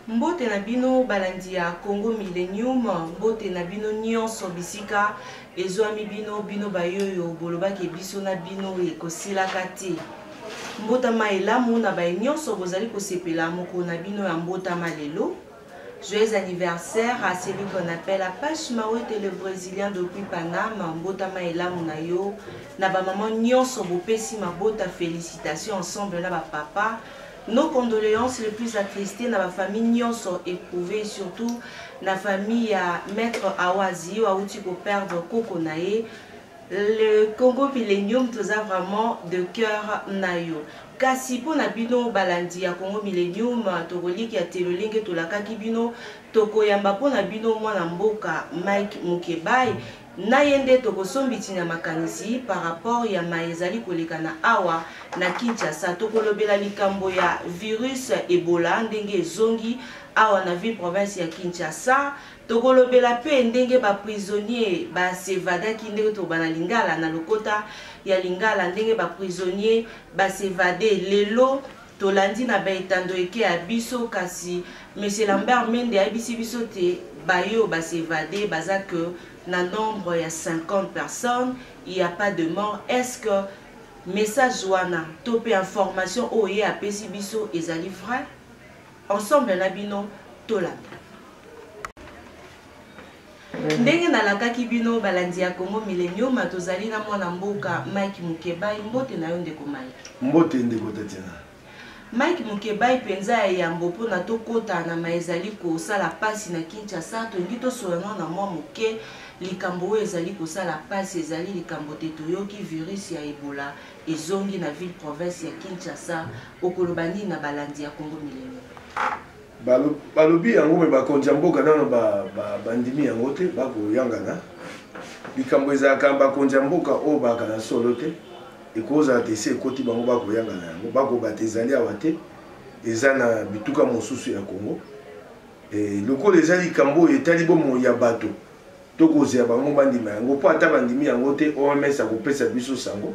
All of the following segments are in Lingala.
Mbote na bino balandi ya Congo Millennium, mbote na bino nyonso bisika ezwami bino bayoyo bolobaki biso na bino ekosilaka te. Mbotama elamu na baye nyonso bozali kosepela moko na bino ya mbotama lelo. Joyeux anniversaire à celui qu'on appelle Apache Mawete le Brésilien depuis Panama. Mbotama elamu na yo na ba maman nyonso bopesi mabota, félicitations ensemble na ba papa. Nos condoléances les plus attristées dans la famille nyonso éprouvée, surtout la famille à Maître Awazi ou Aouti pour perdre Kokonae. Le Congo Millennium tous a vraiment de cœur nayo. Kasi pour nabino balandi ya Congo Millennium tokoli ki atelolinge tolakaki bino tokoyamba po nabino mwana mboka Mike Mukebai na yende tokosombiti na makanisi par rapport ya maezali koleka na awa na Kinshasa tokolobela likambo ya virus Ebola ndenge ezongi awa na ville province ya Kinshasa tokolobela pe ndenge ba prisonnier ba s'évadaki ndenge to bana lingala na lokota ya lingala ndenge ba prisonnier ba s'évader lelo tolandi na baetando eke ya biso kasi monsieur Lambert Mende abisi biso te bayo ba s'évader baza que na nombre ya 50 personnes il y a pas de mort. Est-ce que message wana topé information oye apesi biso ezali vrai ensemble na bino tolanda ndenge nalakaki bino balandi ya Congo Millennium tozali na mwana mboka Mike Mukebai. Mbote na yo ndeko Mike. Mbote ndeko Tatiana. Mike Mukebai penza ya yambo po na tokota na maezali ko sala pasi na Kinshasa tongi to soyana na mwa muke likambo ezali ko sala pasi ezali likambo te toyoki virus ya Ebola ezongi na ville province ya Kinshasa okolobani na balandi ya Congo Millennium. Balobi yango me bakonja mboka nano bandimi yango te bakoyangana likambo ezalaka bakonja mboka oyo bakana solo te ekozala te se ekoti bango bakoyangana yango bakobata ezali awa te eza na bituka mosusu ya Congo lokola eza likambo oyo etali bomo ya bato tokozela bango bandima yango mpo ata bandimi yango te OMS akopesa biso sango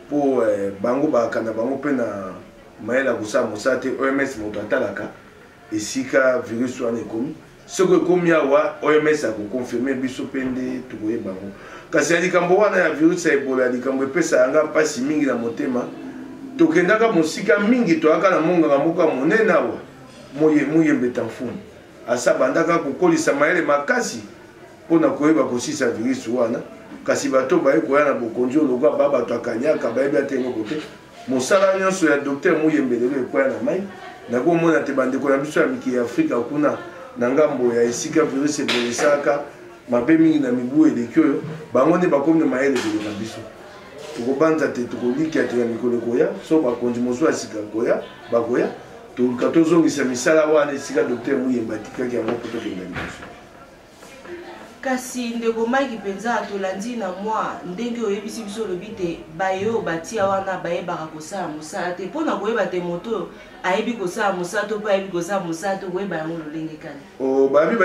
mpo bango bakana bango mpe na mayele akosala mosala te OMS moto atalaka esika virus wana ekomi soki ekomi awa OMS akokonfirme biso mpe nde tokoyeba yango kasi ya likambo wana ya virus ya Ebola ya likambo epesa yanga mpasi mingi na motema tokendaka mosika mingi toyaka na monganga moko ya monene awa moyembeta mfumu asa bandaka kokolisa mayele makasi mpona koyeba kosisa virus wana kasi bato baye koya na bokonzi olokwa ba bato akanyaka bayebi ate eloko te mosala nyonso ya docteur moyembelelo ekwaya na mai nakomona te bandeko na biso ya mikili ya Afrika kuna na ngambo ya esika virus ebelesaka mabe mingi na mibu eleki oyo bango nde bakomi na mayele koleka biso tokobanza te tokolikia te na mikolo koya so bakonzi mosusu ya sika koya bakoya toluka tozongisa misala wana esika docteur moyemba atikaki yango mpo tokenda liboso. Kasi ndeko Mike penza tolandi na mwa ndenge oyebisi biso lobi te bayo batia wana bayebaka kosala mosala te mpona koyeba te moto ayebi kosala mosala to mpo ayebi kosala mosala to koyeba yango lolenge kani babi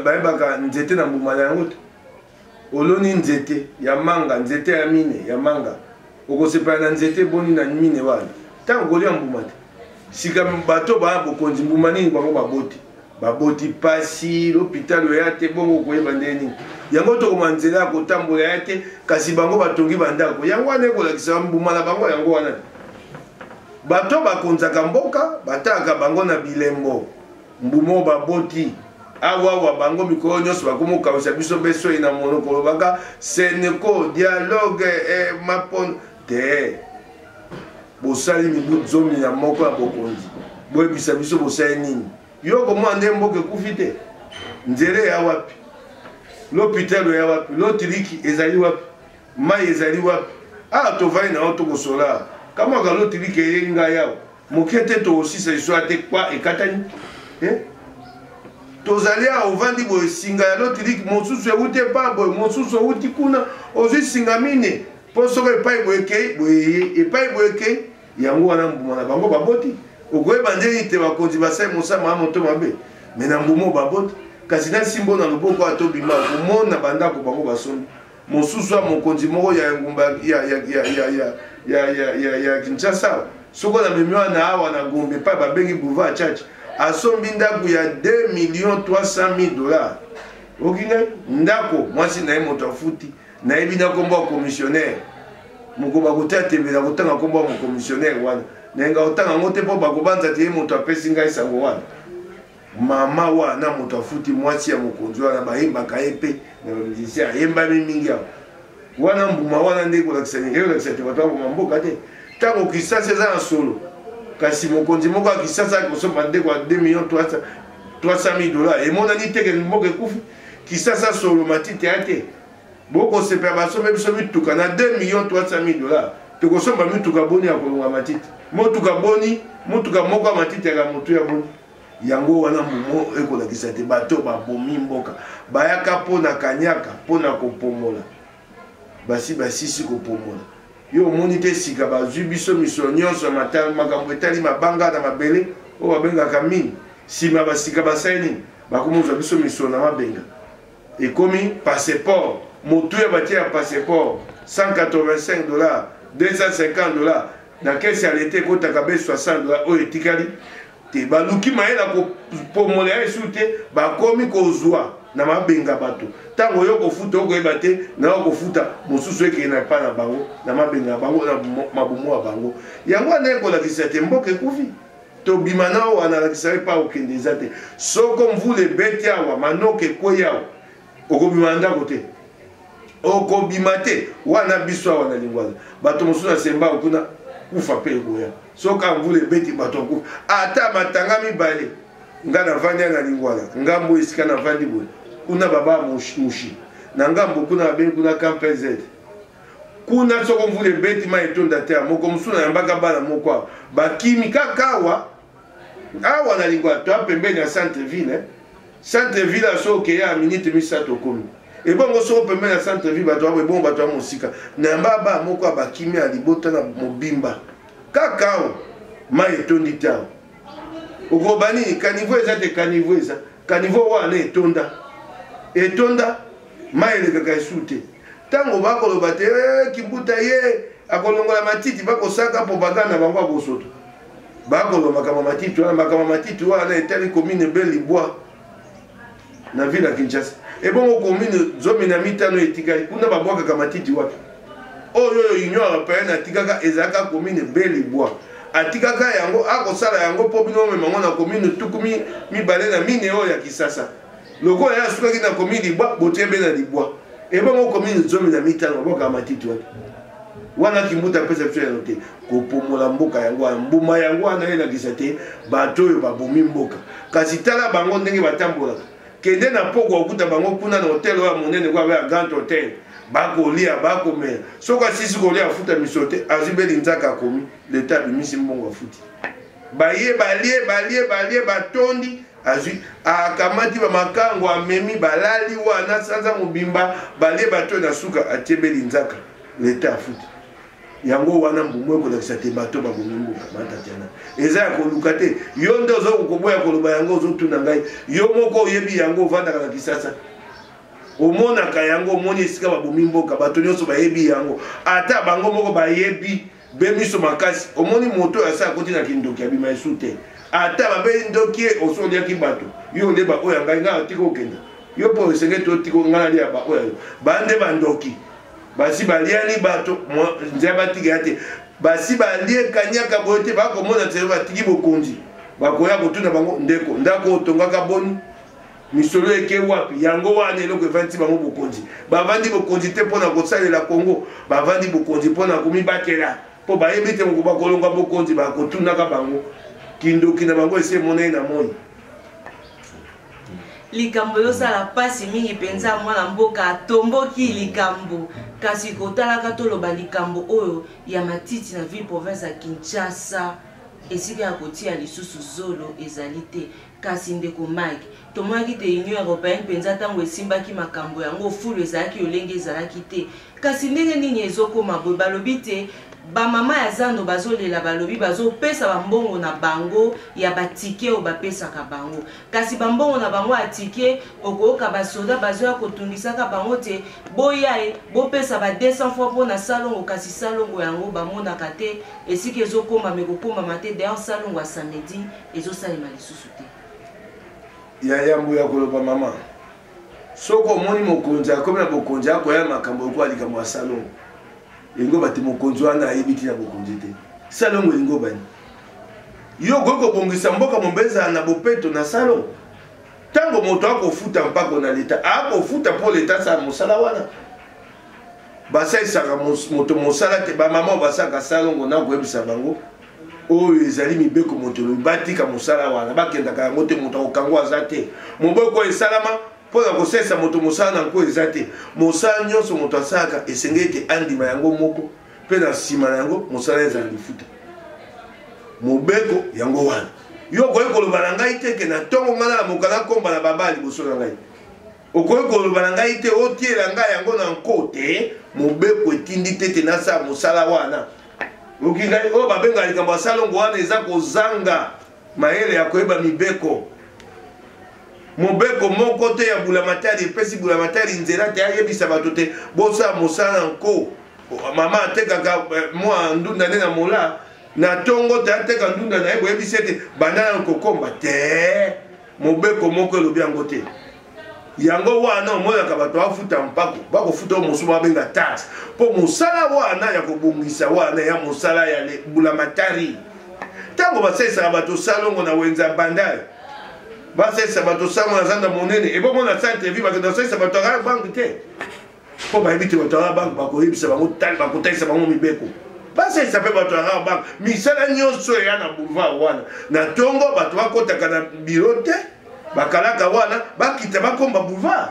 bayebaka nzete na mbuma na yango te oloni nzete ya manga nzete ya mine ya manga okosepela na nzete boni na mine wana ntango kolia mbuma te sika bato baya bokonzi mbuma nini bango baboti pasi l'hôpital oya te bongo koyeba ndenge nini yango tokoma nzela ya kotambola ya te kasi bango batongi bandako yango wana ekolakisa mbuma na bango yango wana bato bakonzaka mboka batalaka bango na bilembo mbuma baboti awawa bango mikolo nyonso bakomi okawisa biso besoi na monoko olobaka seneko dialogue mapon te bosali mibu 10 na moko ya bokonzi boyebisa biso bosali nini yoko mwa nde mboka ekufi te nzele ya wapi l'hôpital ya wapi lotiriki ezali wapi mai ezali wapi tovai na oto kosola kama ka lotiriki eyenga yao mokete tokosisa liso ate kwa ekatani tozali a ovandi boye singa ya lotiriki mosusu ewuti epa boye mosusu ewuti kuna ozwi singa mine mpo soko epai boyekei yango wana mbuma na bango baboti okoyeba ndenge te bakonzi basali mosala ya moto mabe me na mbuma baboti kasi na nsimbo na loboko atobima komona bandako bango basombi mosusu ya mokonzi moko ya ngumba ya Kinshasa soko na memi wana awa na Gombe pa babengi boulevard Church asombi ndako ya 2,300,000 okinga ndako mwasi na ye moto afuti nayebi na kombo ya commissionnaire moko bakotia tembela kotanga kombo ya commissionnaire wana nayenga kotanga yango te mpo bakobanza te ye moto apesi ngai sango wana mama wana moto afuti mwasi ya mokonzi wana bayembaka ye mpe na bamusicien ayembami mingi awa wana mbuma wana nde kolakisa nini ekolakisa te bato baboma mboka te ntango kisasa eza na solo kasi mokonzi moko ya kisasa akosomba ndeko ya 2,300,000 emonani teke mboka ekufi kisasa solo matiti ya te bokosepela basombe biso mituka na 2,300,000 tokosomba mituka boni ya kolonga matiti motuka boni motuka moko ya matiti ya motu ya boni yango wana mbumo ekolakisa te bato babomi mboka bayaka mpona kanyaka mpona kopomola basisi kopomola yo omoni te sika bazwi biso misolo nyonso makambo etali mabanga na mabele oyo babengaka mine nsima basika basali nini bakomozwa biso misolo na mabenga ekomi passeport motu ya batie ya passeport $185 $250 na kesi ya lete ekotaka be $60 oyo etikali te baluki mayela kopomola ya esu te bakomi kozwa na mabenga bato ntango yo kofuta okoyeba te na yo kofuta mosusu ekei na epa na bango na mabenga ya bango na mabumu ya bango yango wana ekolakisa te mboka ekufi tobima na oyo analakisa epa okende eza te soko mvula ebeti awa manoka ekwei awa okobima ndako te okobima te wana biso awa na lingwaza bato mosusu na semba okuna kufa mpe ekoya soka mvula ebeti bato akufa ata matanga mibale nga navandi ya na lingwala ngambo esika navandi boye kuna baba mushi na ngambo kuna babengi kuna campz kuna soko mvula ebeti ma etonda te moko mosusu na yambaka bana moko awa bakimi kaka awa na lingwala toa pembeni ya centre-ville centre-ville aso okeya ya minute misato okomi ebongo soko pembeni ya centre-ville bato abo ebongo bato ya mosika na yamba bana moko awa bakimi ya libota na mobimba kaka awa ma etondi te awa okoba nini kanivo eza te kanivo wana etonda ma elekaka esu te ntango bakoloba te kimbuta ye akolongola matiti bakosaka propaganda bango ya bosoto bakolomaka matiti wana makambo matiti wana etali commune Beli-Bois na ville ya Kinshasa ebongo commune 15 etikali kuna babwakaka matiti wapi oyo union européenne atikaka ezalaka commune Beli-Bois atikaka yango akosala yango mpo bino omemango na commune tukumi mibale na mine oyo ya Kisasa lokola ya asukaki na commune Libwa botie be na Libwa ebongo commune 15 babwakaka matiti wapi wana kimbuta pesa biso yango te kopomola mboka yango mbuma yango wana elakisa te bato oyo babomi mboka kasi tala bango ndenge batambolaka kende na poko okuta bango kuna na hotel oyo ya monene kwa ya Grand Hotel bakolia bakomela soki asisi kolia afuta miso te azwi be linzaka akomi leta abimisi mbongo afuti baye balie batondi azwi akamati bamakango amemi balali wana sanza mobimba balie bato na suka atie be linzaka leta afuti yango wana mbumu ekolakisa te bato babomi mboka matatiana eza ya koluka te yo nde ozokoboya koloba yango ozotuna ngai yo moko oyebi yango ovandaka na Kisasa omonaka yango omoni esika babomi mboka bato nyonso bayebi yango ata bango moko bayebi be miso makasi omoni moto oyo asala koti na kindoki abima esu te ata babeli ndoki osoliaki bato yo oleba oyo ngai ngai otika okenda yo mpo esenge totika ngai nalia baoyo bande bandoki basi baliani bato nzela batika te basi balie kanyaka boye te bakomona te batiki bokonzi bakoya kotuna bango ndako otongaka boni misolo eke wapi yango wana eloko evandi bango bokonzi bavandi bokonzi te mpona kosalela Kongo bavandi bokonzi mpona komibatela mpo bayebi te moko bakolonga bokonzi bakotunaka bango kindoki na bango ese monai na moi likambo yosala pasi mingi mpenza mwana mboka atomboki likambo kasi kotalaka toloba likambo oyo ya matiti na ville province ya Kinshasa esika ya kotia lisusu zolo ezali te kasi ndeko Mike tomonaki te union européenne mpenza ntango esimbaki makambo yango fulu ezalaki olenge ezalaki te kasi ndenge nini ezokoma boye balobi te ba mama ya zando bazolela balobi bazopesa bambongo na bango ya batike o bapesaka bango kasi bambongo na bango atike okoyoka basoda bazoya kotungisaka bango te boya bopesa ba 200 fois mpona salongo kasi salongo yango bamonaka te esika ezokoma mekokomama te d'ailleurs salongo ya samedi ezosalema lisusu te ya yambo ya koloba mama soko omoni mokonzi akomi na bokonzi akoya makambo oko alikambo ya salongo elingo bati mokonzi wana ayebi ti na bokonzi te salongo elingo bani yo okoki kobongisa mboka mombeza na bopeto na salongo ntango moto akofuta mpako na leta akofuta mpo leta asala mosala wana basalisaka moto mosala te bamama basalaka salongo na koyebisa bango oyo ezali mibeko moto batika mosala wana bakendaka yango te moto akokango aza te mobeko esalama mpona kosalisa moto mosala na nko eza te mosala nyonso moto asalaka esenge ete andima yango moko mpe na nsima na yango mosala ezala lifuta mobeko yango wana yo okoki koloba na ngai te ke na ntongo ngai na mokala komba na baba liboso na ngai okoki koloba na ngai te otiela ngai yango na nko te mobeko etindi te te nasala mosala wana oki ngai oyo babengaka likambo ya salongo wana eza kozanga mayele ya koyeba mibeko mobeko moko te ya bulamatari epesi bulamatari nzela te ayebisa bato te bosala mosala na nko mama atekaka mwa ndunda nde na mola na tongo te ateka ndunda na ye boyebisi ete banda na kokomba te mobeko moko elobi yango te yango wana omonaka bato bafuta mpako bakofuta oyo mosusu babenga taxe mpo mosala wana ya kobongisa wana ya mosala ya bulamatari ntango basalisaka bato salongo na wenza bandari basalisa bato salongo na zanda monene ebongo na centre ville bakenda basalisa bato akala banke te mpo bayebi te bato akala banke bakoyebisa bango tali bakotalisa bango mibeko basalisa mpe bato akala banke misala nyonso eya na boulevard wana na ntongo bato bakotaka na biro te bakalaka wana bakita bakomba boulevard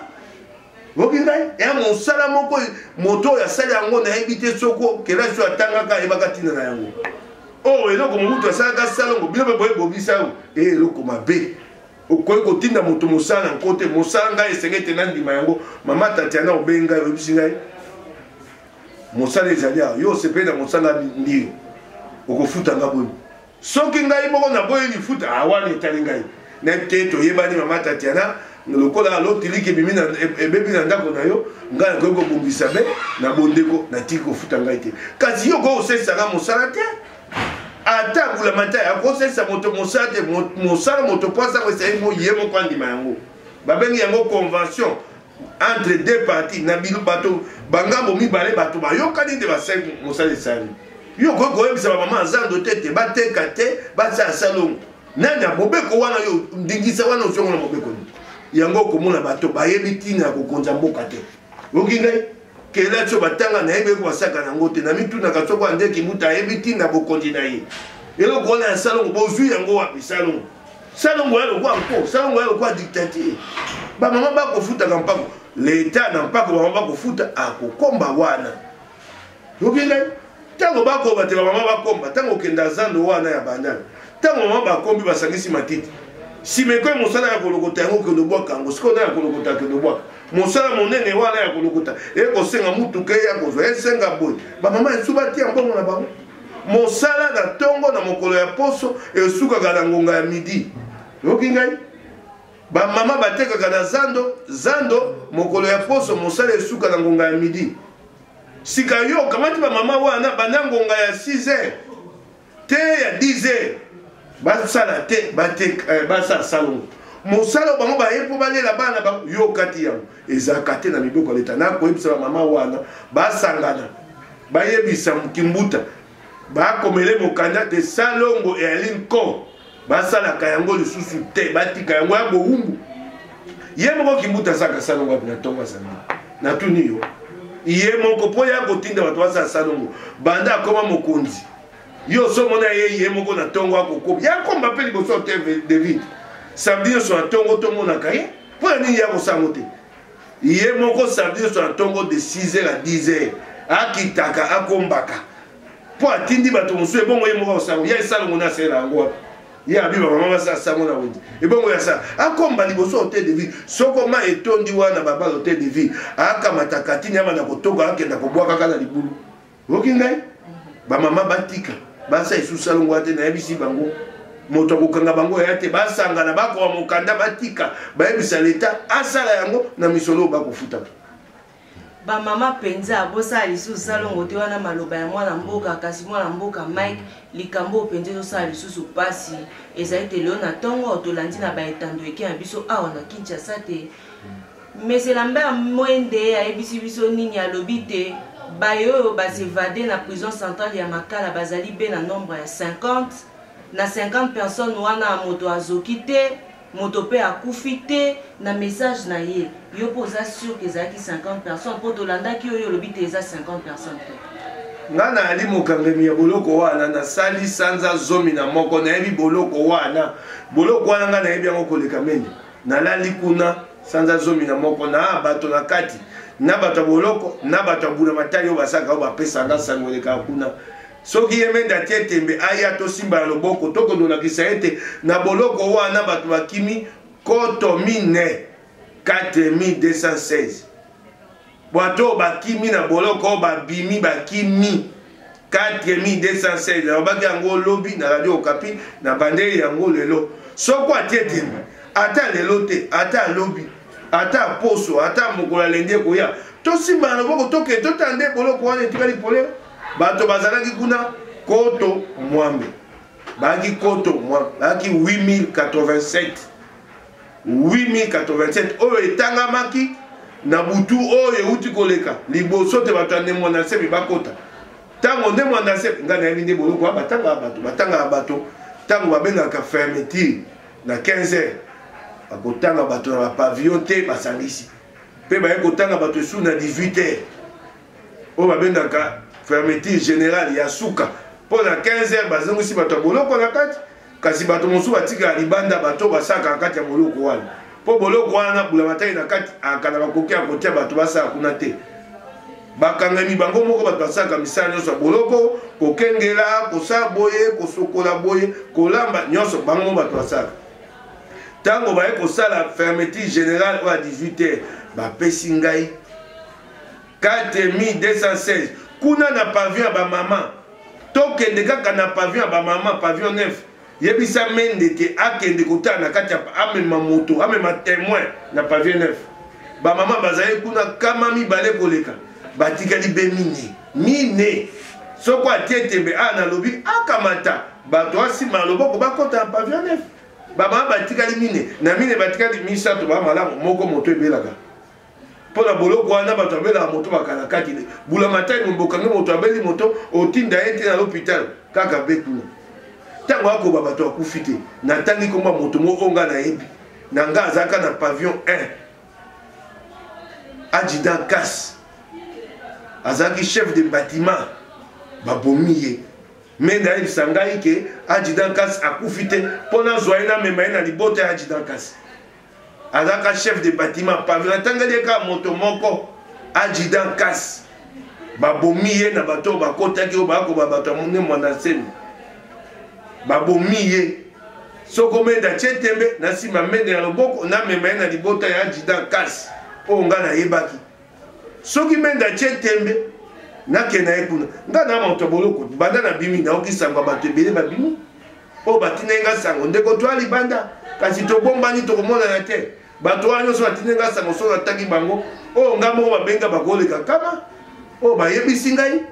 oki ngai eya mosala moko moto oyo asali yango nayebi te soko kelasi oyo atangaka ayebaka ntina na yango oyo eloko mobutu asalaka salongo bino mpe boyebobisa oyo eloko mabe okoki kotinda moto mosala na nko te mosala ngai esenge ete nandima yango mama tatiana obeyi ngai oyebisi ngai mosala ezali awa yo osepeli na mosala ndiro okofuta nga boyi soki ngai moko naboyi lifuta awana etali ngai nete toyebani mama tatiana lokola lotiliki ebebi na ndako na yo ngai nakoki kobongisa be na bondeko natiki kofuta ngai te kasi yo koki osalisaka mosala te ata bulamatari akosalisa moto mosala te mosala moto mpo asango esali ye moko andima yango babengi yango convention entre deux parties na bino bato bangambo mibale bato bayokani nde basali mosala esali yo koki koyebisa bamama azando te te bateka te basala salongo nani mobeko wana yo ndingisa wana osongo na mobeko yango okomona bato bayebi ntina ya kokonza mboka te oki ngai kela tso batanga nayebi eko basaka nango te na mitunaka soko andeki mutu ayebi ntina bokonzi na ye eloko wana ya salongo bozwi yango wapi salongo salongo ya lokwa nko salongo ya lokwa dictature bamama bakofutaka mpako leta na mpako bamama bakofuta akokomba wana oki ngai ntango bakomba te bamama bakomba ntango okenda zando wana ya bandana ntango mama bakombi basangisi matiti simeko mosala ya kolokota yango okende obwaka yango sikoyo na ya kolokota akende obwaka mosala monene wana ya kolokota ekosenga mutuka ya kozwa esenga boye bamama esu batia mbongo na bango mosala na ntongo na mokolo ya poso esukaka na ngonga ya midi yoki ngai bamama batekaka na zando mokolo ya poso mosala esuka na ngonga ya midi sika yo kamati bamama wana banda ngonga ya 6h te ya 10h basala te basala salongo mosala bango baye mpo balela bana yo kati yango ezalaka te na miboko ya leta nakoyebisa bamama wana basangana bayebisa kimbuta bakomele mokanda te salongo eyali nko basalaka yango lisusu te batika yango ya bowumbu ye moko kimbuta asalaka salongo api na ntongo asami na tuni yo ye moko mpo ya kotinda bato basala salongo banda akoma mokonzi yo somona ye moko na ntongo akokoba yakomba mpe liboso te david samedi nyonso na ntongo tomonaka ye mpo ya nini ya kosango te ye moko samedi nyonso na ntongo de 6h à 10h akitaka akombaka mpo atindi bato mosusu ebongo ye moko akosango ya esalongo na asala yango wapi ye abiba mama basala sango na wenzi ebongo ya sala akomba liboso hotel de ville sokoma etondi wana babala hotel de ville akamataka tini ama na kotoka akenda kobwaka kaka na libulu oki ngai bamama batika basa isu salongo ate na yebisi bango moto akokanga bango ya te basangana bakowa mokanda batika bayebisa leta asala yango na misolo bakofuta bamama penza bosala lisusu salongo te wana maloba ya mwana mboka kasi mwana mboka Mike likambo penza tosala lisusu pasi ezali te leo na ntongo tolandi na baetando eke ya biso awa na Kinshasa te Monsieur Lambert Mwende ayebisi biso nini alobi te bayo basevade na prison centrale ya Makala bazali be na nombre ya 50 na 50 personnes wana moto azoki te moto pe akufi te na message na ye yo poza sûr que ezalaki 50 personnes po tolandaki oyo olobi te eza 50 personnes te nga na ali mokangemi ya boloko wana nasali sanza zomi na moko nayebi boloko wana nga nayebi yango koleka meni nalali kuna sanza zomi na moko na bato na kati na bato boloko na bato buna matali oyo basaka oyo bapesanga sango eleka kuna soki yemenda tie tembe aya to simba ya loboko tokondolakisa ete na boloko wana bato bakimi koto mine 4216 bato bakimi na boloko babimi bakimi 4216 nabaki yango lobi na Radio Okapi na bandeli yango lelo soko atie tembe ata lelo te ata lobi ata poso ata mokola lende koya to simba na loboko toke totande boloko wana etikali polele bato bazalaki kuna koto mwambe baki koto mwambe baki 8087 oyo etangamaki na butu oyo euti koleka liboso te bato ande mwana sebi bakota tango nde mwana sebi nga nayebi nde boloko batanga bato tango babengaka fermeture na 15h bakotanga bato na bapavillon te basangisi mpe baye kotanga bato esu na 18h oyo babengaka fermeture générale ya suka pour la 15h bazongisi bato boloko na kati kasi bato mosu batika libanda bato basaka kati ya boloko wana po boloko wana bula matai na kati akana bakoki akotia bato basaka kuna te bakangami bango moko bato basaka misala nyonso boloko kokengela kosala boye kosokola boye kolamba nyonso bango bato basaka tango baye kosala fermeture générale oyo 18h bapesi ngai 4216 kuna na pavillon ba mama tokende kaka na pavillon ba mama pavillon 9 yebisa mende te akende kotala na kati amema moto amema témoin na pavillon 9 ba mama bazali kuna kama mibale koleka batikali be mine soko atie tembe na lobi akamata bato asima loboko bakota na pavillon 9 ba mama batikali mine na mine batikali misato ba malamu moko moto ebelaka pour la boloko wana bato abela moto bakala kati bula matai mbokange moto abeli moto otinda ete na l'hôpital kaka bekuna tango akoba bato akufi te natangi komba moto moko nga na yebi na nga azaka na pavillon 1 adjudant Kass azaki chef de bâtiment babomi ye me nayebisa ngai ke adjudant Kass akufi te mpo nazwa ye namema ye na libota ya adjudant Kass azaka chef de bâtiment pavillon atangeli eka moto moko adjudant Kass babomi ye na bato bakotaki oyo bakoba bato amone mwana seni babomi ye soko mende atie tembe na nsima mende ya loboko namema ye na libota ya adjudant Kass oyo nga nayebaki soki mende atie tembe nakenda ye kuna nga na moto boloko banda na bimi naokisangwa bato ebele babimi oyo batina nga sango ndeko toa libanda kasi tobombani tokomonana te bato wana nyonso batina nga sango so nataki bango oyo nga moko babenga bakoleka kama oyo bayebisi ngai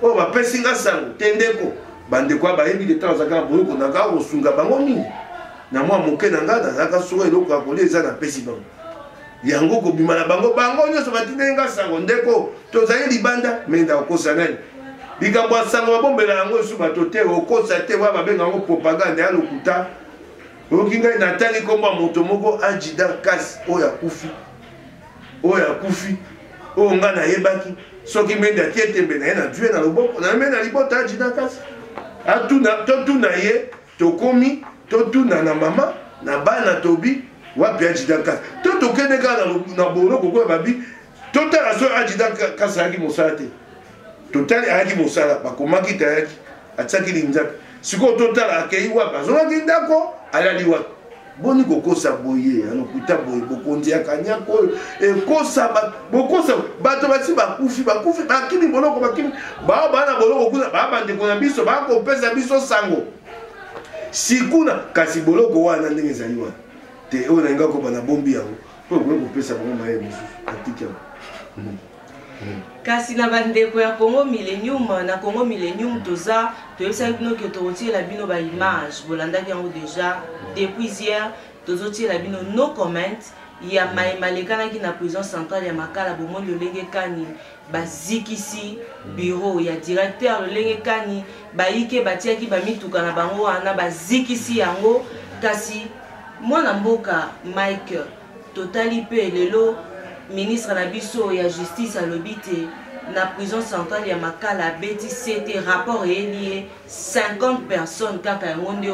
oyo bapesi nga sango te ndeko bandeko ya bayebi te ntango azalaka na boloko na nga kosunga bango mingi na mwa moke na nga nazalaka soko eloko ya kolia eza napesi bango yango kobima na bango nyonso batina nga sango ndeko tozali libanda menda okosa nani likambo ya sango babombela yango esu bato te okosa te wa babenga yango propagande ya lokuta oyoki ngai natali komba moto moko adjudant Kass oyo akufi oyo nga nayebaki soki mende atie tembe na ye na due na loboko na me na libota adjudant Kass totuna ye tokomi totuna na mama na bana tobi wapi adjudant Kass to tokende kaka na boloko koyo babi totala so adjudant Kass ayaki mosala te totali ayaki mosala bakomaki te ayaki atiaki linzaka sikoyo totala akei wapi azongaki ndako alali wapi boni kokosa boye anokuta boye bokonzi akanya ko ekosa bokosa bato basi bakufi bakimi boloko bakimi ba bana boloko kuna ba bande kuna biso ba ko pesa biso sango sikuna kasi boloko wana ndenge ezali wana te oyo na ngako bana bombi yango po ko pesa bango maye musu atiki yango kasi na bandeko ya Congo Millennium na Congo Millennium toza toyebisaki bino ke tokotiela bino ba image bolandaki yango déjà depuis hier tozotiela bino no comment ya mayema lekanaki na prison centrale ya Makala bomoni lolenge kani bazikisi bureau ya directeur lolenge kani bayike batiaki bamituka na bango wana bazikisi yango kasi mwana mboka Mike totali pe lelo ministre na biso ya justice alobi te na prison centrale ya Makala abeti c'était rapport lié 50 personnes kaka yango nde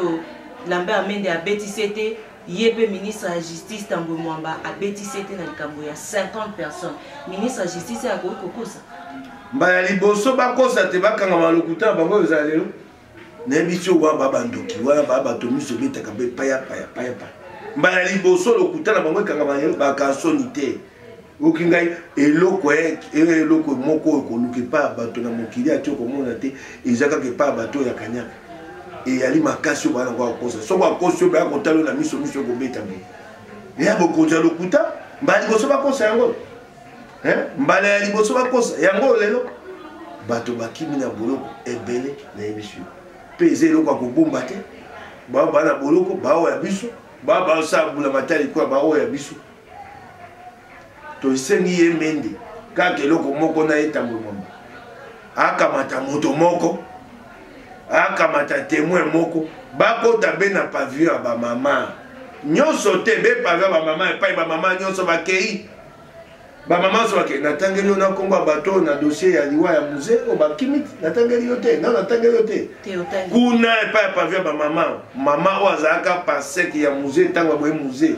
Lambert Mende abeti c'était yepe ministre ya justice Tambwe Mwamba abeti c'était na likambo ya 50 personnes ministre ya justice ya kokosa mbaya liboso bakosa te bakanga malokuta bango ezalelo na biso wa baba ndoki wa baba tomiso betaka be paya mbaya liboso lokuta na bango kanga bango bakasonite okingai eloko moko ekoluki pa bato na mokili ati okomona te ezaka ke pa bato ya kanyaka eyali makasi oyo bana ngo akosa soko akosi oyo bayakotala na miso ekobeta me eya bokonzi ya lokuta mbala liboso bakosa yango mbala ya liboso bakosa yango lelo bato bakimi na boloko ebele na yebiso mpe eza eloko akobomba te bao bana boloko bao ya biso bao baosabula matali kwa bao ya biso tosengi ye Mende kaka eloko moko na ye Tambwe Mwamba akamata moto moko akamata témoin moko bakota be na pavillon ya bamama nyonso te be pavillon ya bamama epai bamama nyonso bakei bamama nyonso bakei natangeli yo na Kongo ya bato na dossier ya liwa ya musée o bakimiti natangeli yo te natangeli yo te kuna epai ya pavillon ya bamama mama oyo azalaka paseke ya musée ntango aboye musée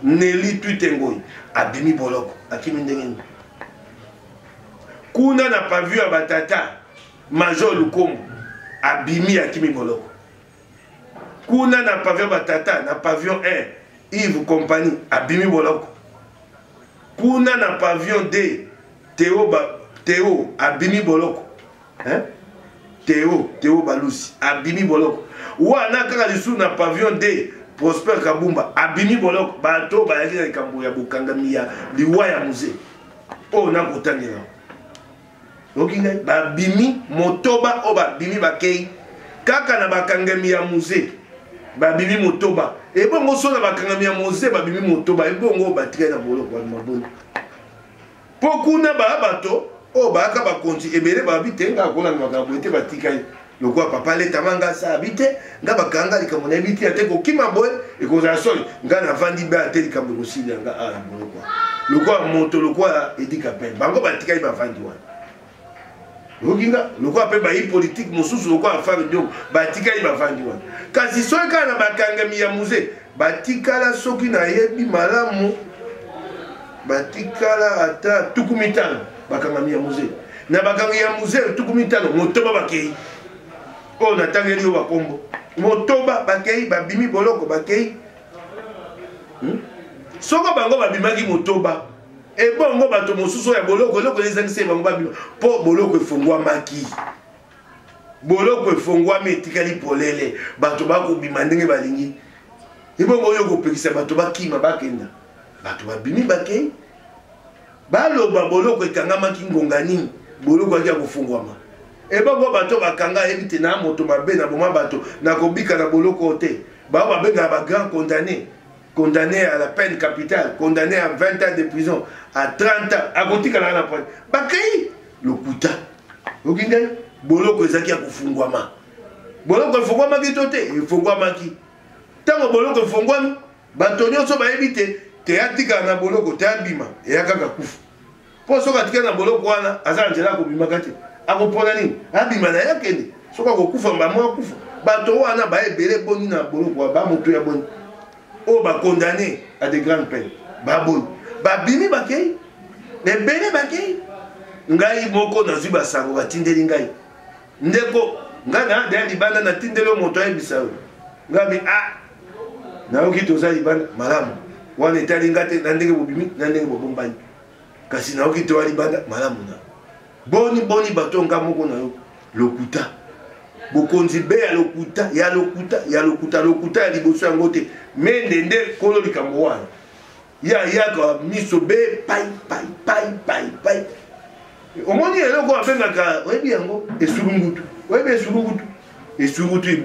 Neli Twitengoi abimi boloko akimi ndenge kuna na pavillon ya batata Major Lukomo abimi akimi boloko kuna na pavillon batata na pavillon 1 Yves Compagnie abimi boloko kuna na pavillon D Théo abimi boloko Théo Balusi abimi boloko wana kaka lisu na pavillon D Prosper Kabumba abimi boloko bato bayaki na likambo ya bokangami ya liwa ya musée oyo nakotangela okinga babimi motoba o babimi bakei kaka na bakangami ya musée babimi motoba ebongo so na bakangami ya musée babimi motoba ebongo batika na boloko ya maboni po kuna bato o baka bakonzi ebele babitenga kona na makambo ete batika lokwa papa leta manga sa habite nga bakanga likambo na biti ate kokima boye ekozala soli nga na vandi be ate likambo ekosili yanga lokwa moto lokwa edika pe bango batikali bavandi wana okinga lokwa pe bayi politique mosusu lokwa affaire ndiongo batikali bavandi wana kasi soki kaka na bakangami ya musée batikala soki nayebi malamu batikala ata tuku mitano bakangami ya musée na bakangami ya musée tuku mitano motoba bakei o natangeli yo bakombo motoba bakei babimi boloko bakei soko bango babimaki motoba ebongo bato mosusu ya boloko eloko ezangisi bango babima po boloko efongwami etikali polele bato bakobima ndenge balingi ebongo oyo kopekisa bato bakima bakenda bato babimi bakei baloba boloko ekangamaki ngonga nini boloko akia kofungwama ebongo bato bakanga yebi te na moto mabe na boma bato na kobika na boloko te bao babenga ba grand condamné à la peine capitale, condamné à 20 ans de prison, à 30 ans, à Gotika la pointe. Bakei lokuta. Okinga boloko ezaki ya kufungwama. Boloko efungwama ki tote, efungwama ki. Tango boloko efungwami, bato nyonso bayebi te atika na boloko te abima, eyakaka kufu. Po soka tika na boloko wana, aza nzela kobimaka te. Akopona nini? Abima na yakende. Soka kokufa mbamo akufa. Bato wana bayebele boni na boloko ba moto ya boni. Oh, bah condamné à des grandes peines. Baboui. Babimi bakei. Mais bene bakei. Ngai moko na zuba sango batindeli ngai. Ndeko ngana de libana na tindelo moto ya bisawo. Ngabi nayoki toza libanda malamu wana etalinga te na ndenge bobimi na ndenge bobombani kasi nayoki toza libanda malamu na boni bato nga moko na yo lokuta bokonzi be ya lokuta ya liboso yango te me ndende kolo likambo wana yaka miso be pai omoni eloko abengaka oyebi yango esulungutu oyebi esulungutu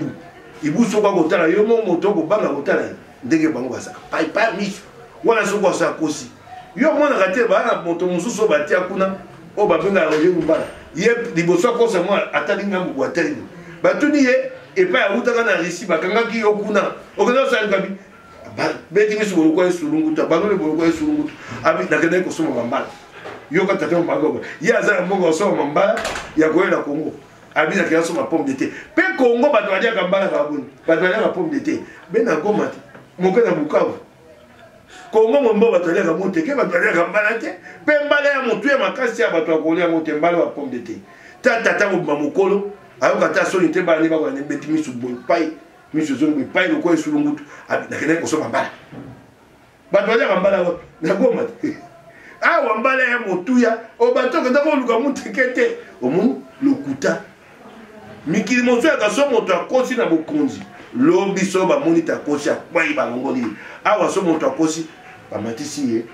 ibu soka kotala yo mo moto kobanga kotala ndenge bango basaka pai miso wana soko asala kosi yo monaka te bana moto mosusu batia kuna o babengaka roje lumbala ye liboso akosa mwa atali ngambu atali batuni ye epai awutaka na risi bakangaki yo kuna okenda osalika bi beti miso bolokwa esulungutu balole bolokwa esulungutu abi nakendaki kosoma bambala yo katata mbango ye aza na mbongo osoma mbala ya koyela Kongo abisa kia soma pomme de terre pe Kongo bato badiaka mbala baboni bato badiaka pomme de terre bena Goma te moke na Bukavu Kongo mombo bato badiaka moteke bato badiaka mbala te pe mbala ya motu ya makasi ya bato akolia mote mbala wa pomme de terre tata mobima mokolo ayoka ta soni te bana bakona ne beti misu boy pai misu zoni boy pai lokwa esulungutu nakendaki kosoma mbala bato badiaka mbala na Goma te awa mbala ya motuya obato kenda ko luka muteke te omoni lokuta mikili mosu ya kaso moto akosi na bokonzi lobi so bamoni ta kosi akwai balongoli awa so moto akosi bamatisi ye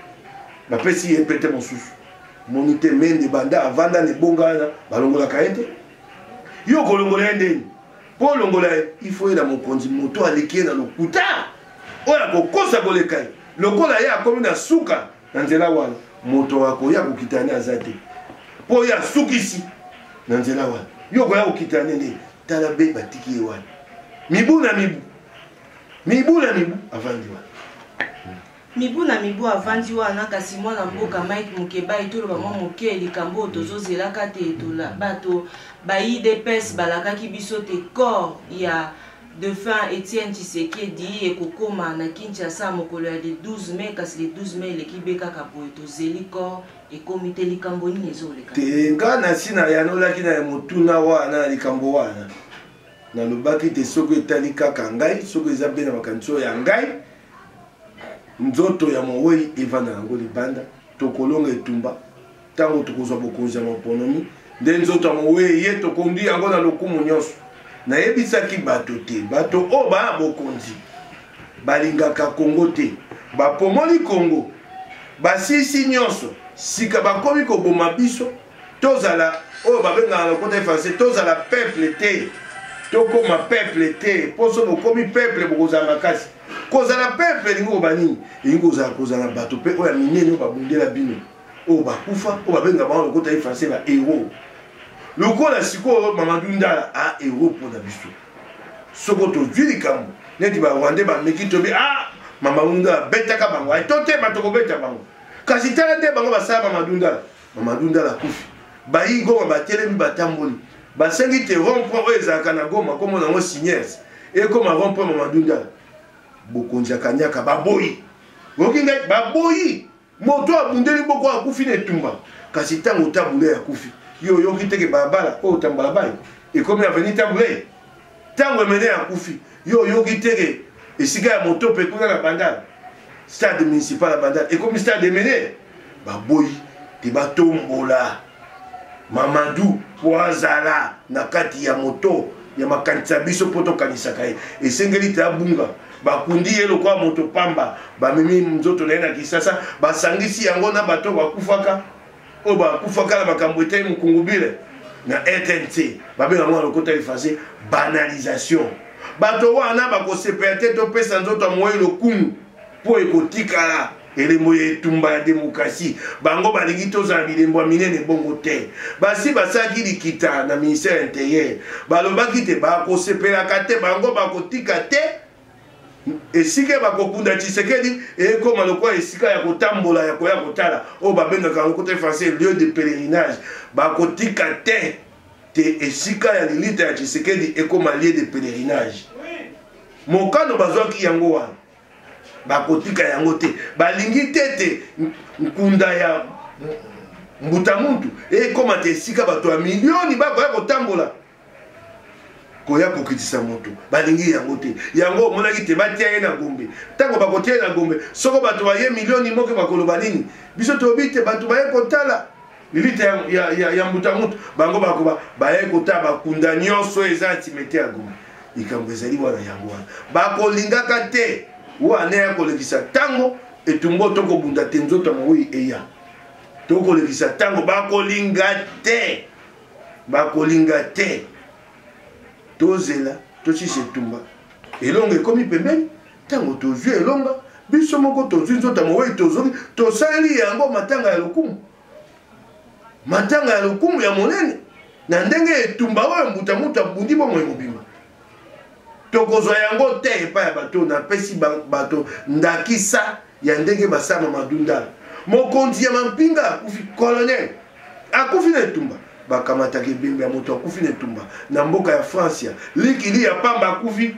bapesi ye pete mosusu moni te mende banda avanda ne bongana balongolaka ye te yo kolongola ye ndeni po longola ye ifo ye na mokonzi moto aleki ye na lokuta oyo akokosa koleka ye lokola ye akomi na suka na nzela wana moto akoya kokitani aza te po ya sukisi na nzela wana yo koya kokitani nde tala be batiki ye wana mibu na mibu avandi wana mibu avandi wana kasi mwana mboka Mike Mukeba etoloba mwa moke likambo tozozelaka te etola bato ba IDPS balakaki biso te corps ya Dauphin Etienne Tshisekedi ekokoma na Kinshasa mokolo ya le 12 mai kasi le 12 mai eleki be kaka boye tozeli corps ekomi te likambo nini ezoleka te nga na sina yanolaki na motuna wana likambo wana nalobaki te soki etali kaka ngai soki eza mpe na makanisi ya ngai nzoto ya mowei evanda yango libanda tokolonga etumba ntango tokozwa bokonzi ya maponomi nde nzoto ya mowei ye tokondi yango na lokumu nyonso nayebisaki bato te bato oyo baya bokonzi balingaka Kongo te bapomoli Kongo basisi nyonso sika bakomi koboma biso tozala oyo babengaka na lokota efrançais tozala peuple te tokoma peuple te poso bokomi peuple bokozala makasi kozala peuple elingi koba nini elingi kozala bato mpe oyo ya minene oyo babundela bino oyo bakufa oyo babengaka bango lokota efrançais ba héros lokola sikoyo Mamadou Ndala a héros mpona biso soko tozwi likambo neti barwandais bameki tobi Mamadou Ndala betaka bango aito te bato kobeta bango kasi tala te bango basala Mamadou Ndala akufi bayi Goma batelemi batamboli basengi te rond-point oyo ezalaka na Goma komona yango Signes ekoma rond-point Mamadou Ndala bokonzi ya kanyaka baboyi oki ngai baboyi moto abundeli boko akufi na etumba kasi ntango tabule akufi yo yoki teke balabala oyo tambola bayi ekomi aveni tabule ntango emene akufi yo yoki teke esika ya moto mpe kuna na bandala stade municipal ya bandala ekomi stade emene baboyi te batombola Mamadou po azala na kati ya moto ya makanisa biso po tokanisaka ye esengeli te abunga bakundi ye lokwa moto pamba bamemi nzoto na ye na Kisasa basangisi yango na bato bakufaka oyo bakufaka na makambo etali mokungubile na RTNC babenga yango na lokota efase banalisation bato wana bakosepela te topesa nzoto ya moyi lokumu mpo ekotikala elembo ya etumba ya demokrasi bango balingi tozala bilembo ya minene bongo te basi basalaki likita na ministère intérieur balobaki te bakosepelaka te bango bakotika te esika bakokunda Tshisekedi ekoma lokola esika ya kotambola ya koya kotala oyo babengaka yango côté français lieu de pèlerinage bakotika te esika ya lilita ya Tshisekedi ekoma lieu de pèlerinage mokano bazwaki yango wana bakotika yango te balingi tete nkunda ya mbuta muntu ekoma te esika bato ya milioni bakoya kotambola koya kokitisa moto balingi yango te yango omonaki te batia ye na gombe ntango bakotia ye na gombe soko bato baye milioni moko bakoloba nini biso toyebi te bato baye kotala lilita ya mbutamutu bango bakoba baye kotala bakunda nyonso eza ntimete ya gombe likambo ezali wana yango wana bakolingaka te wana ya kolekisa ntango etumbo tokobunda te nzoto mawei eya tokolekisa ntango bakolinga te tozela tosisa etumba elonga ekomi pembeni ntango tozwi elonga biso moko tozwi nzoto mawei tozoki tosaleli yango matanga ya lokumu ya monene na ndenge etumba oyo mbutamutu abundi bomoi mobimba tokozwa yango te epai ya bato napesi bato ndakisa ya ndenge basama madundala mokonzi ya mampinga akufi colonel akufi na etumba bakamataka ebembe ya moto akufi na etumba na mboka ya francia likili ya pamba akufi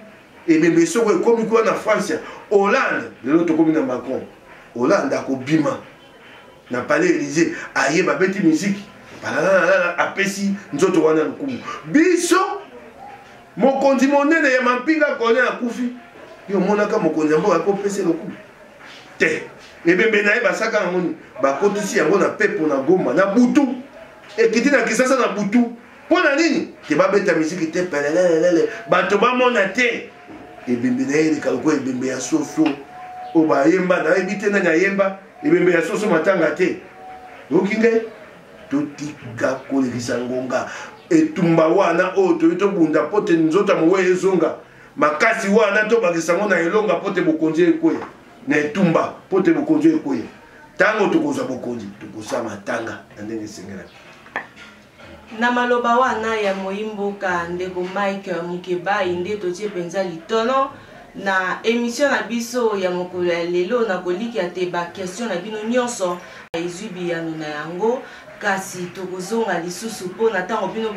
ebembe soko ekomi kuwa na francia hollande lelo tokomi na macron hollande akobima na palais Élysée aye babeti miziki balalala apesi nzoto wana lokumu biso mokonzi monene ya mampinga colonel akufi yo monaka mokonzi ya mboka akopesa lokumu te ebembe na ye basaka na moni bakotisi yango na pepo na Goma na butu ekiti na Kisasa na butu mpona nini te babeta miziki te pelelelele bato bamona te ebembe na ye eleka lokola ebembe ya soso oyo bayemba nayebi te nani ayemba ebembe ya soso matanga te okinge totika kolekisa ngonga etumba wana oyo toyi tobunda po te nzoto mowei ezonga makasi wana tobakisa ngo na elonga po te bokonzi ekweya na etumba po te bokonzi ekweya ntango tokozwa bokonzi tokosala matanga na ndenge esengelaki na maloba wana ya moyimboka ndeko Mike Mukebai nde totie penza litono na émission na biso ya mokolo ya lelo na koliki ate ba question na bino nyonso ezwi biyano na yango kasi tokozonga lisusu po na tango bino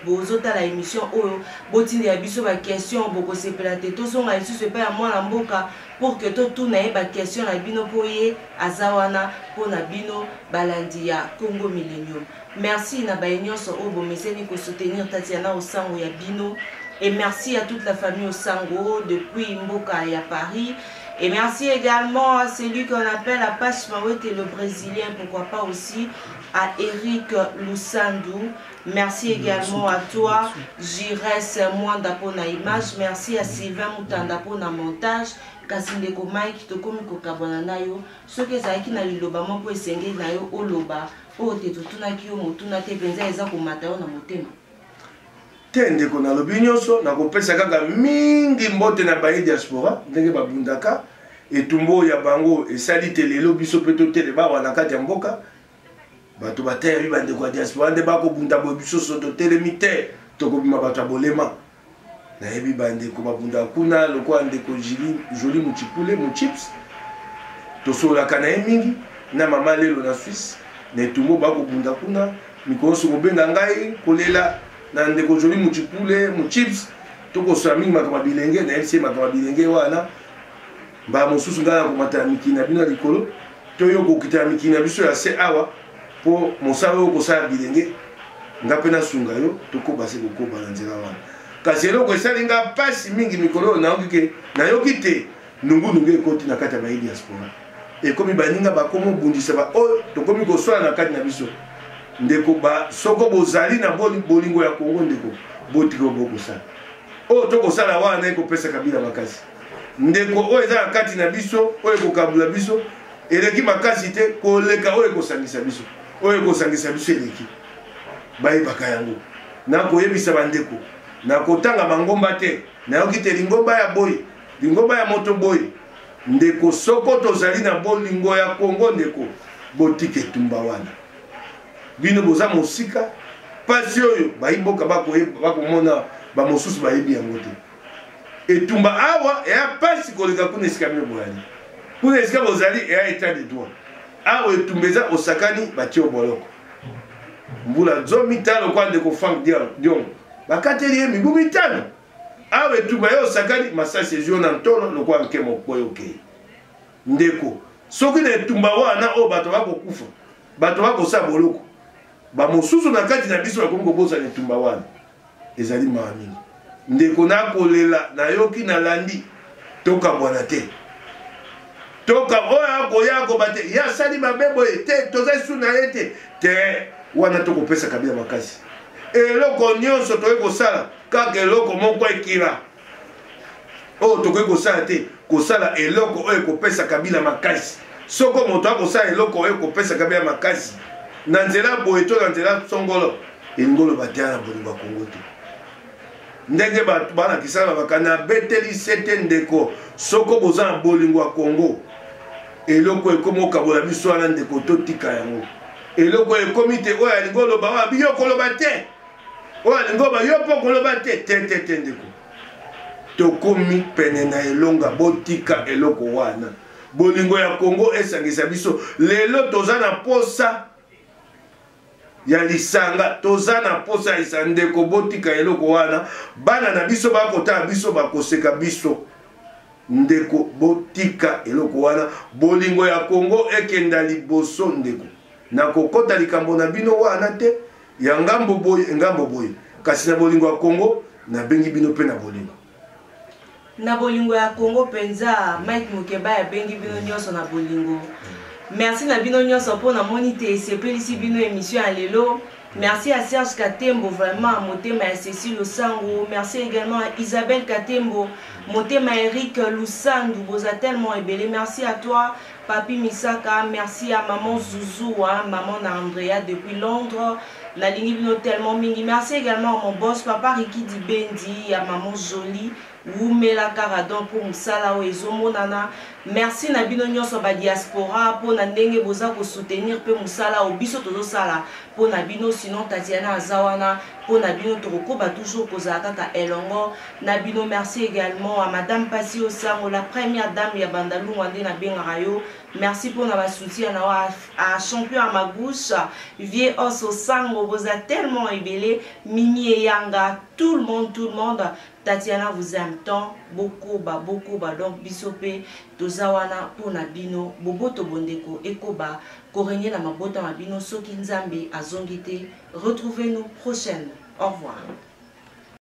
bozotala émission oyo botindi ya biso ba question bokosepela te tozonga lisusu epai ya mwana mboka pour que totuna ye ba question na bino po ye aza wana po na bino balandi ya Congo Millennium. Merci na baye nyonso oyo bomeseni kosoutenir Tatiana Osango ya bino. Et merci à toute la famille Osango depuis Mboka et à Paris. Et merci également à celui qu'on appelle Apache Mawete le Brésilien, pourquoi pas aussi à Eric Lusandou. Merci également à toi, Jires Mwanda pour la image. Merci à Sylvain Moutanda pour la montage. Kasindeko Mike Tokomiko Kabonanayo. Ce que ça qui n'a liloba mo pour esengé nayo oloba. O te tutuna kiyo motuna te penza eza komata yo na motema. Te ndeko na lobi nyonso nakopesa kaka mingi mbote na baye diaspora ndenge babundaka etumbo ya bango esali te lelo biso pe totele bawa na kati ya mboka bato bateya bandeko ya diaspora nde bakobunda boye biso so totelemi te tokobima bato ya bolema nayebi bandeko babunda kuna lokola ndeko Joli Muchipule Muchips tosololaka na ye mingi na mama lelo na Suisse na etumbo bakobunda kuna mikolo so kobenga ngai kolela na ndeko Joli Muchipule Muchips tokosola mingi makambo bilenge na yebisi makambo bilenge wana mba mosusu ngai na komata mikili na bino likolo toyo kokita mikili na biso ya se awa po mosala oyo kosala bilenge nga mpe nasunga yo tokobase kokoba na nzela wana kasi eloko esali nga mpasi mingi mikolo oyo nayoki te nungunungu ekoti na kati ya baye diaspora ekomi baninga bakomi obundisa oyo tokomi kosala na kati na biso ndeko soko bozali na bolingo ya Kongo ndeko botika bokosala oyo tokosala wana ekopesa kabila makasi ndeko oyo eza na kati na biso oyo ekokabula biso eleki makasi te koleka oyo ekosangisa biso oyo ekosangisa biso eleki bayebaka yango nakoyebisa bandeko nakotanga mangomba te nayoki te lingomba ya boye lingomba ya moto boye ndeko soko tozali na bolingo ya Kongo ndeko botika etumba wana bino boza mosika pasi oyo bayimboka bakomona bamosusu bayebi yango te etumba awa eya pasi koleka kuna esika bino boyali kuna esika bozali eya état de droit awa etumba eza osakani batie boloko mbula zomi tano kwa ndeko Frank Dion bakateli ye mibu mitano awa etumba ye osakani masasi ezwi na ntolo lokwa nke mokoyo okei ndeko soki na etumba wana oyo bato bakokufa bato bakosala boloko bamosusu na kati na biso bakomi kobosana etumba wana ezali mawa mingi ndeko na kolela na yoki na landi toka bwana te toka oya koya ko bate ya sali mabebo te toza suna ete te wana tokopesa kabila makasi eloko nyonso toye kosala kaka eloko moko ekila oyo tokoki kosala te kosala eloko oyo ekopesa kabila makasi soko moto akosala eloko oyo ekopesa kabila makasi na nzela boye to na nzela songolo engolo batia na bolingo ya Kongo te ndenge bato balakisa babaka na beteli sete ndeko soko boza na bolingo ya Kongo eloko ekomi okabola biso wana ndeko totika yango eloko ekomi te oyo alingi oloba oyo abiyo koloba te oyo alingi oloba yo mpo koloba te te ndeko tokomi pene na elonga botika eloko wana bolingo ya Kongo esangisa biso lelo toza na posa ya lisanga toza na posa ya lisanga ndeko botika eloko wana bana na biso bakotala biso bakoseka biso ndeko botika eloko wana bolingo ya Kongo ekenda liboso ndeko na kokota likambo na bino wana te ya ngambo boye kasi na bolingo ya Kongo na bengi bino pe na bolingo ya Kongo penza Mike Mukeba ya bengi bino nyonso na bolingo. Merci na bino nyonso pour na monite sepelisi bino émission ya lelo. Merci à Serge Katembo, vraiment, Motema et Cécile Lusango. Merci également à Isabelle Katembo, Motema Eric Lusango, vous a tellement ébélé. Merci à toi, Papi Misaka. Merci à Maman Zouzou, hein, Maman Andrea depuis Londres. La ligne bino tellement mingi. Merci également à mon boss, Papa Ricky Dibendi, à Maman Jolie. Oumela Karadon pour Moussala Oezomo Nana. Merci na bino nyonso ba diaspora pour na ndenge boza ko soutenir pe Moussala Obiso tozo sala pour na bino sinon Tatiana Azawana pour na bino toko ba toujours koza kaka elongo na bino. Merci également à Madame Pasi Osango, la première dame ya Bandalou Wande na Bengarayo. Merci pour na soutien à champion à ma bouche Vieux Os Osango, vous a tellement ébélé. Mimi et Yanga, tout le monde Tatiana vous aime tant, beaucoup donc bisope tozawana pour nabino boboto bondeko ekoba korenye na mabota mabino soki nzambe azongite. Retrouvez-nous prochaine. Au revoir.